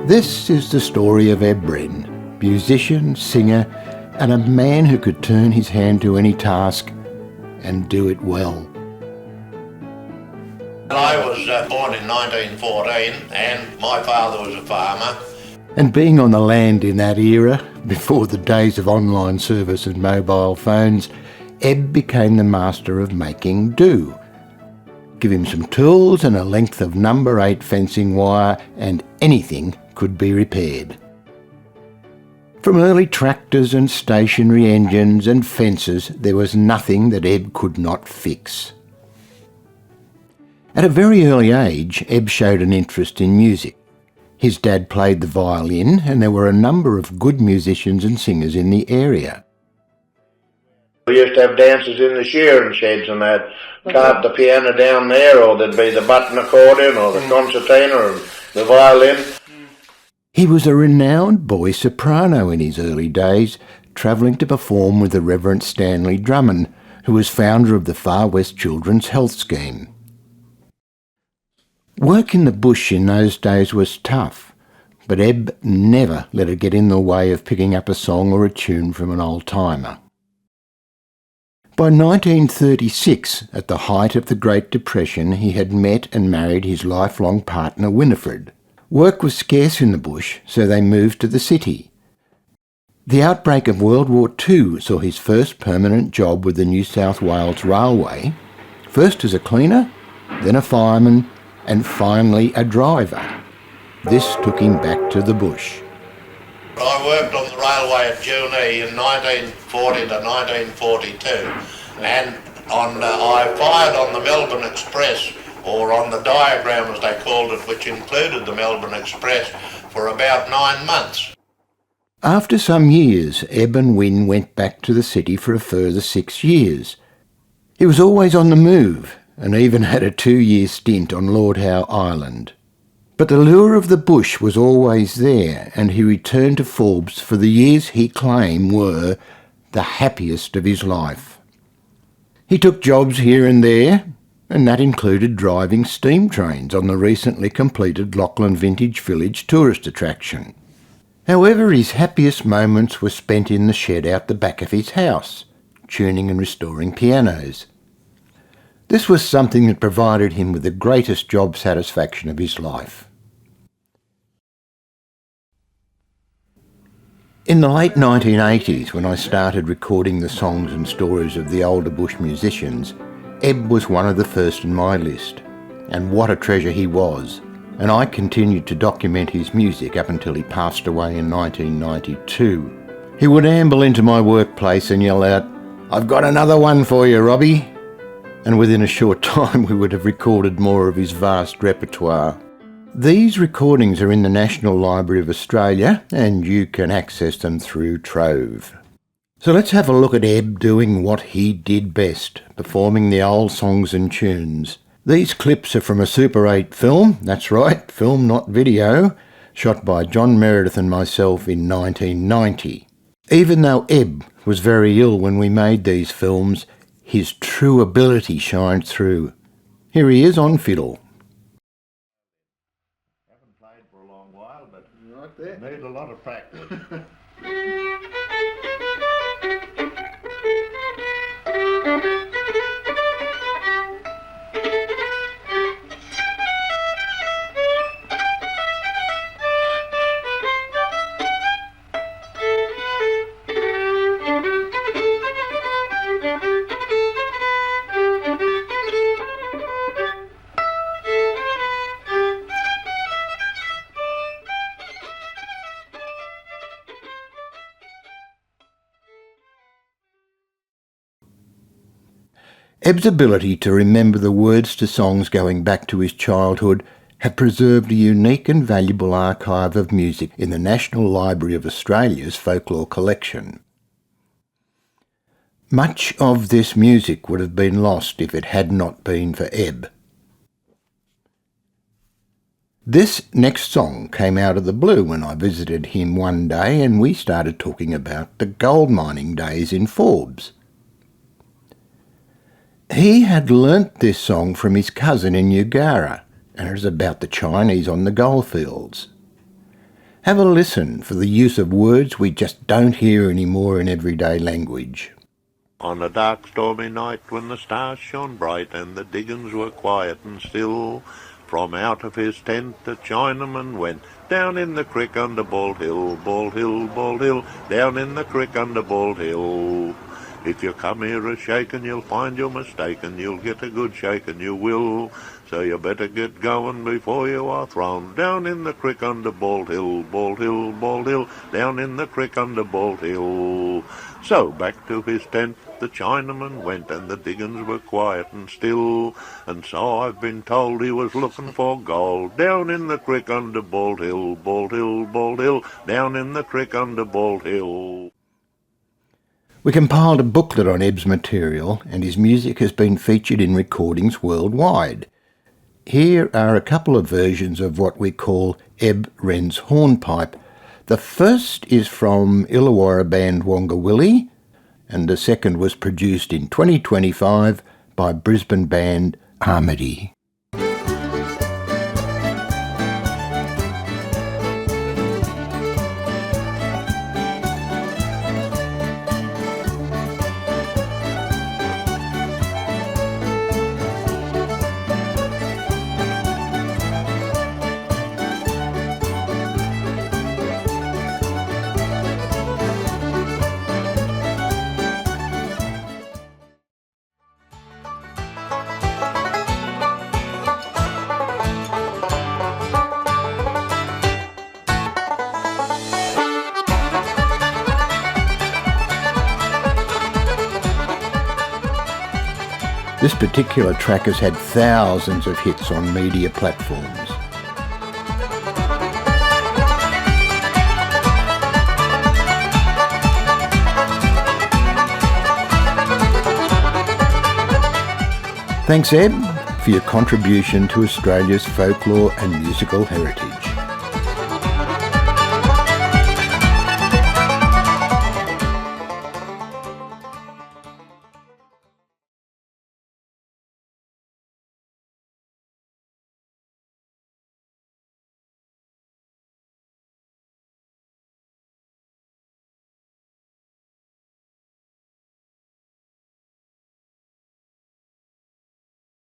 This is the story of Ebb Wren, musician, singer, and a man who could turn his hand to any task and do it well. I was born in 1914 and my father was a farmer. And being on the land in that era, before the days of online service and mobile phones, Ebb became the master of making do. Give him some tools and a length of number 8 fencing wire and anything could be repaired. From early tractors and stationary engines and fences, there was nothing that Ebb could not fix. At a very early age, Ebb showed an interest in music. His dad played the violin and there were a number of good musicians and singers in the area. We used to have dances in the shearing sheds and they'd cart the piano down there, or there'd be the button accordion or the concertina and the violin. He was a renowned boy soprano in his early days, travelling to perform with the Reverend Stanley Drummond, who was founder of the Far West Children's Health Scheme. Work in the bush in those days was tough, but Ebb never let it get in the way of picking up a song or a tune from an old-timer. By 1936, at the height of the Great Depression, he had met and married his lifelong partner Winifred. Work was scarce in the bush, so they moved to the city. The outbreak of World War II saw his first permanent job with the New South Wales Railway, first as a cleaner, then a fireman, and finally a driver. This took him back to the bush. I worked on the railway at Junee in 1940 to 1942 and I fired on the Melbourne Express, or on the diagram as they called it, which included the Melbourne Express, for about 9 months. After some years, Ebb and Win went back to the city for a further 6 years. He was always on the move and even had a 2-year stint on Lord Howe Island. But the lure of the bush was always there, and he returned to Forbes for the years he claimed were the happiest of his life. He took jobs here and there, and that included driving steam trains on the recently completed Lachlan Vintage Village tourist attraction. However, his happiest moments were spent in the shed out the back of his house, tuning and restoring pianos. This was something that provided him with the greatest job satisfaction of his life. In the late 1980s, when I started recording the songs and stories of the older bush musicians, Ebb was one of the first in my list, and what a treasure he was, and I continued to document his music up until he passed away in 1992. He would amble into my workplace and yell out, "I've got another one for you, Robbie," and within a short time we would have recorded more of his vast repertoire. These recordings are in the National Library of Australia and you can access them through Trove. So let's have a look at Ebb doing what he did best, performing the old songs and tunes. These clips are from a Super 8 film, that's right, film not video, shot by John Meredith and myself in 1990. Even though Ebb was very ill when we made these films, his true ability shined through. Here he is on fiddle. Haven't played for a long while, but need a lot of practice. Ebb's ability to remember the words to songs going back to his childhood have preserved a unique and valuable archive of music in the National Library of Australia's folklore collection. Much of this music would have been lost if it had not been for Ebb. This next song came out of the blue when I visited him one day and we started talking about the gold mining days in Forbes. He had learnt this song from his cousin in Ugara, and it is about the Chinese on the goldfields. Have a listen for the use of words we just don't hear anymore in everyday language. On a dark stormy night when the stars shone bright and the diggings were quiet and still, from out of his tent the Chinaman went down in the creek under Bald Hill, Bald Hill, Bald Hill, down in the creek under Bald Hill. If you come here a-shakin', you'll find you're mistaken, you'll get a good shakin', you will. So you better get going before you are thrown down in the creek under Bald Hill, Bald Hill, Bald Hill, down in the creek under Bald Hill. So back to his tent the Chinaman went, and the diggings were quiet and still, and so I've been told he was looking for gold down in the creek under Bald Hill, Bald Hill, Bald Hill, down in the creek under Bald Hill. We compiled a booklet on Ebb's material, and his music has been featured in recordings worldwide. Here are a couple of versions of what we call Ebb Wren's hornpipe. The first is from Illawarra band Wonga Willie, and the second was produced in 2025 by Brisbane band Armady. This particular track has had thousands of hits on media platforms. Thanks, Ebb, for your contribution to Australia's folklore and musical heritage.